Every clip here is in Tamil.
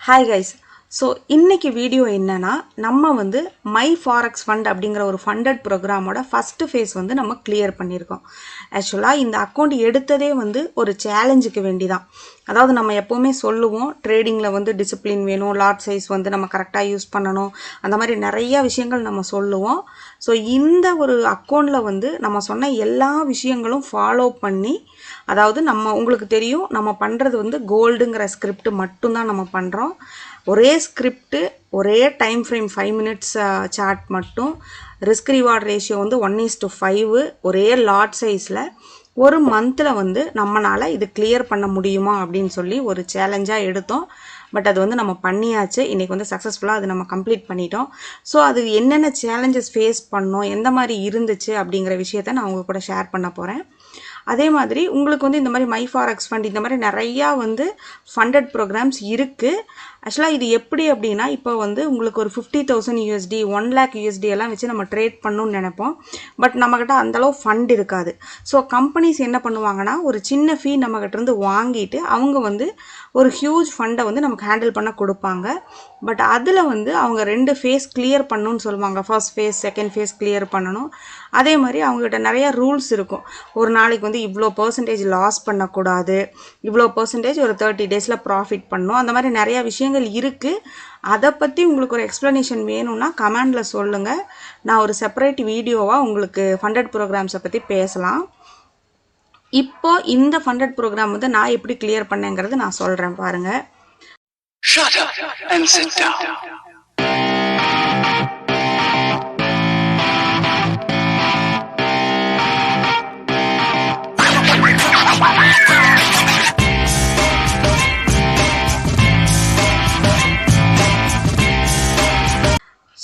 Hi guys. So இன்னைக்கு வீடியோ என்னன்னா நம்ம வந்து மை ஃபாரெக்ஸ் ஃபண்ட் அப்படிங்கிற ஒரு ஃபண்டட் ப்ரோக்ராமோட ஃபர்ஸ்ட் ஃபேஸ் வந்து நம்ம கிளியர் பண்ணியிருக்கோம். ஆக்சுவலாக இந்த அக்கௌண்ட் எடுத்ததே வந்து ஒரு சேலஞ்சுக்கு வேண்டிதான். அதாவது நம்ம எப்போவுமே சொல்லுவோம் ட்ரேடிங்கில் வந்து டிசிப்ளின் வேணும், லாட் சைஸ் வந்து நம்ம கரெக்டாக யூஸ் பண்ணணும், அந்த மாதிரி நிறைய விஷயங்கள் நம்ம சொல்லுவோம். ஸோ இந்த ஒரு அக்கௌண்ட்டில் வந்து நம்ம சொன்ன எல்லா விஷயங்களும் ஃபாலோ பண்ணி, அதாவது நம்ம உங்களுக்கு தெரியும் நம்ம பண்ணுறது வந்து கோல்டுங்கிற ஸ்கிரிப்ட் மட்டும்தான் நம்ம பண்ணுறோம். ஒரே ஸ்கிரிப்ட், ஒரே டைம் ஃப்ரேம் 5 மினிட்ஸ் சார்ட் மட்டும், ரிஸ்க் ரிவார்ட் ரேஷியோ வந்து 1:5, ஒரே லாட் சைஸில் ஒரு மந்தில் வந்து நம்மளால் இது கிளியர் பண்ண முடியுமா அப்படின்னு சொல்லி ஒரு சேலஞ்சாக எடுத்தோம். பட் அது வந்து நம்ம பண்ணியாச்சு. இன்றைக்கி வந்து சக்ஸஸ்ஃபுல்லாக அது நம்ம கம்ப்ளீட் பண்ணிட்டோம். ஸோ அது என்னென்ன சேலஞ்சஸ் ஃபேஸ் பண்ணோம், எந்த மாதிரி இருந்துச்சு அப்படிங்கிற விஷயத்த நான் உங்கள் கூட ஷேர் பண்ண போகிறேன். அதே மாதிரி உங்களுக்கு வந்து இந்த மாதிரி மை ஃபாரெக்ஸ் ஃபண்ட் இந்த மாதிரி நிறையா வந்து ஃபண்டட் ப்ரோக்ராம்ஸ் இருக்குது. ஆக்சுவலாக இது எப்படி அப்படின்னா, இப்போ வந்து உங்களுக்கு ஒரு 50,000 USD 1 lakh USD எல்லாம் வச்சு நம்ம ட்ரேட் பண்ணணும்னு நினைப்போம். பட் நம்மக்கிட்ட அந்தளவு ஃபண்ட் இருக்காது. ஸோ கம்பெனிஸ் என்ன பண்ணுவாங்கன்னா, ஒரு சின்ன ஃபீ நம்மக்கிட்ட இருந்து வாங்கிட்டு அவங்க வந்து ஒரு ஹியூஜ் ஃபண்டை வந்து நமக்கு ஹேண்டில் பண்ண கொடுப்பாங்க. பட் அதில் வந்து அவங்க 2 ஃபேஸ் கிளியர் பண்ணணும்னு சொல்லுவாங்க. First face, second phase clear பண்ணணும். அதே மாதிரி அவங்ககிட்ட நிறையா ரூல்ஸ் இருக்கும். ஒரு நாளைக்கு வந்து இவ்வளோ பர்சன்டேஜ் லாஸ் பண்ணக்கூடாது, இவ்வளோ பர்சன்டேஜ் ஒரு 30 டேஸில் ப்ராஃபிட் பண்ணணும், அந்த மாதிரி நிறையா விஷயங்கள் இருக்குது. அதை பற்றி உங்களுக்கு ஒரு எக்ஸ்ப்ளனேஷன் வேணும்னா கமெண்டில் சொல்லுங்கள். நான் ஒரு செப்பரேட் வீடியோவாக உங்களுக்கு ஃபண்டட் ப்ரோக்ராம்ஸை பற்றி பேசலாம். இப்போ இந்த ஃபண்டட் ப்ரோக்ராம் வந்து நான் எப்படி கிளியர் பண்ணேங்கிறது நான் சொல்கிறேன் பாருங்கள். Shut up and sit down.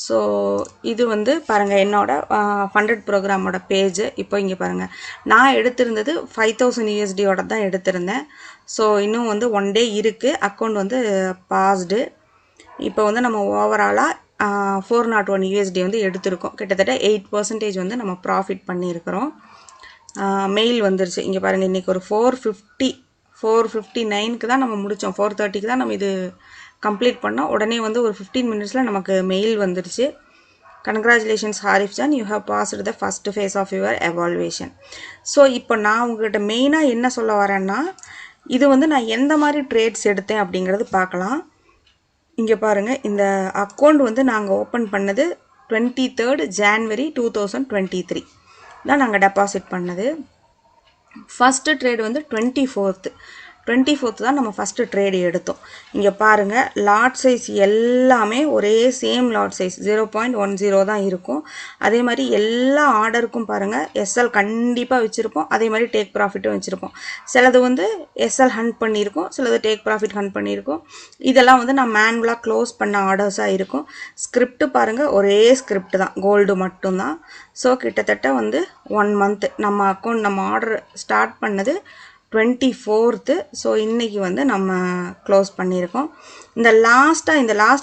So இது வந்து பாருங்கள் என்னோட ஃபண்டட் ப்ரோக்ராமோட பேஜ். இப்போ இங்கே பாருங்கள், நான் எடுத்திருந்தது 5,000 USDயோட தான் எடுத்திருந்தேன். ஸோ இன்னும் வந்து 1 day இருக்குது. அக்கௌண்ட் வந்து பாஸ்டு. இப்போ வந்து நம்ம ஓவராலாக 401 USD வந்து எடுத்திருக்கோம். கிட்டத்தட்ட 8% வந்து நம்ம ப்ராஃபிட் பண்ணியிருக்கிறோம். மெயில் வந்துருச்சு. இங்கே பாருங்கள், இன்றைக்கி ஒரு 4:59க்கு தான் நம்ம முடித்தோம். 4:30க்கு தான் நம்ம இது கம்ப்ளீட் பண்ணோம். உடனே வந்து ஒரு 15 மினிட்ஸில் நமக்கு மெயில் வந்துருச்சு. Congratulations Harif John, you have passed the first phase of your evaluation. So இப்போ நான் உங்கள்கிட்ட மெயினாக என்ன சொல்ல வரேன்னா, இது வந்து நான் எந்த மாதிரி ட்ரேட்ஸ் எடுத்தேன் அப்படிங்கிறது பார்க்கலாம். இங்கே பாருங்கள், இந்த அக்கௌண்ட் வந்து நாங்கள் ஓப்பன் பண்ணது 23rd January 2023 தான் நாங்கள் டெபாசிட் பண்ணது. ஃபஸ்ட்டு ட்ரேட் வந்து 24th தான் நம்ம ஃபஸ்ட்டு ட்ரேடு எடுத்தோம். இங்கே பாருங்கள், லாட் சைஸ் எல்லாமே ஒரே சேம் லாட் சைஸ் 0.10 தான் இருக்கும். அதே மாதிரி எல்லா ஆர்டருக்கும் பாருங்கள் எஸ்எல் கண்டிப்பாக வச்சுருப்போம். அதே மாதிரி டேக் ப்ராஃபிட்டும் வச்சுருப்போம். சிலது வந்து எஸ்எல் ஹண்ட் பண்ணியிருக்கோம், சிலது டேக் ப்ராஃபிட் ஹண்ட் பண்ணியிருக்கோம். இதெல்லாம் வந்து நான் மேனுவலாக க்ளோஸ் பண்ண ஆர்டர்ஸாக இருக்கும். ஸ்கிரிப்ட் பாருங்கள், ஒரே ஸ்கிரிப்ட் தான், கோல்டு மட்டும்தான். ஸோ கிட்டத்தட்ட வந்து 1 month நம்ம அக்கௌண்ட், நம்ம ஆர்டர் ஸ்டார்ட் பண்ணது 24th. ஸோ இன்றைக்கி வந்து நம்ம க்ளோஸ் பண்ணியிருக்கோம். இந்த லாஸ்ட்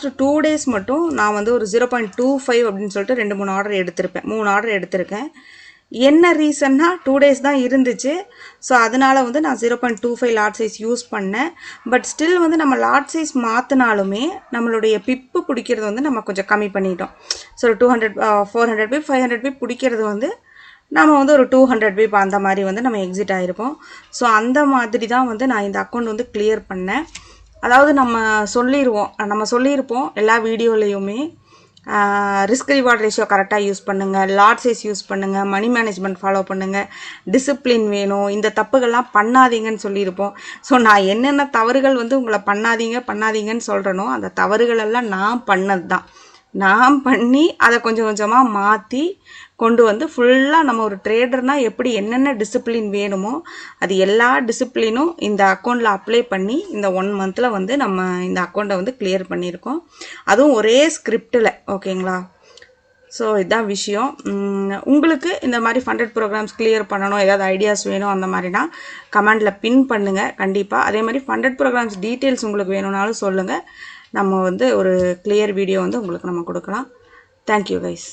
2 days மட்டும் நான் வந்து ஒரு 0.25 அப்படின்னு சொல்லிட்டு 2-3 ஆர்டர் எடுத்திருப்பேன். 3 ஆர்டர் எடுத்திருக்கேன். என்ன ரீசன்னா 2 days தான் இருந்துச்சு. ஸோ அதனால் வந்து நான் 0.25 லாட் சைஸ் யூஸ் பண்ணேன். பட் ஸ்டில் வந்து நம்ம லாட் சைஸ் மாற்றினாலுமே நம்மளுடைய பிப்பு பிடிக்கிறது வந்து நம்ம கொஞ்சம் கம்மி பண்ணிட்டோம். ஸோ 200 400 பிப் 500 பிப் பிடிக்கிறது வந்து நம்ம வந்து ஒரு 200 பிப் அந்த மாதிரி வந்து நம்ம எக்ஸிட் ஆகிருப்போம். ஸோ அந்த மாதிரி தான் வந்து நான் இந்த அக்கௌண்ட் வந்து கிளியர் பண்ணேன். அதாவது நம்ம சொல்லியிருப்போம் எல்லா வீடியோலையுமே, ரிஸ்க் ரிவார்ட் ரேஷியோ கரெக்டாக யூஸ் பண்ணுங்கள், லாட் சைஸ் யூஸ் பண்ணுங்கள், மணி மேனேஜ்மெண்ட் ஃபாலோ பண்ணுங்கள், டிசிப்ளின் வேணும், இந்த தப்புகள்லாம் பண்ணாதீங்கன்னு சொல்லியிருப்போம். ஸோ நான் என்னென்ன தவறுகள் வந்து உங்களை பண்ணாதீங்கன்னு சொல்கிறேனோ அந்த தவறுகளெல்லாம் நான் பண்ணது தான். நான் பண்ணி அதை கொஞ்சம் கொஞ்சமாக மாற்றி கொண்டு வந்து ஃபுல்லாக நம்ம ஒரு ட்ரேடர்னால் எப்படி என்னென்ன டிசிப்ளின் வேணுமோ அது எல்லா டிசிப்ளினும் இந்த அக்கௌண்ட்டில் அப்ளை பண்ணி இந்த 1 monthல வந்து நம்ம இந்த அக்கௌண்ட்டை வந்து கிளியர் பண்ணியிருக்கோம். அதுவும் ஒரே ஸ்கிரிப்டில். ஓகேங்களா? ஸோ இதுதான் விஷயம். உங்களுக்கு இந்த மாதிரி ஃபண்டட் ப்ரோக்ராம்ஸ் கிளியர் பண்ணணும், ஏதாவது ஐடியாஸ் வேணும் அந்த மாதிரினா கமெண்டில் பின் பண்ணுங்கள் கண்டிப்பாக. அதே மாதிரி ஃபண்டட் ப்ரோக்ராம்ஸ் டீட்டெயில்ஸ் உங்களுக்கு வேணும்னாலும் சொல்லுங்கள். நம்ம வந்து ஒரு கிளியர் வீடியோ வந்து உங்களுக்கு நம்ம கொடுக்கலாம். Thank you guys.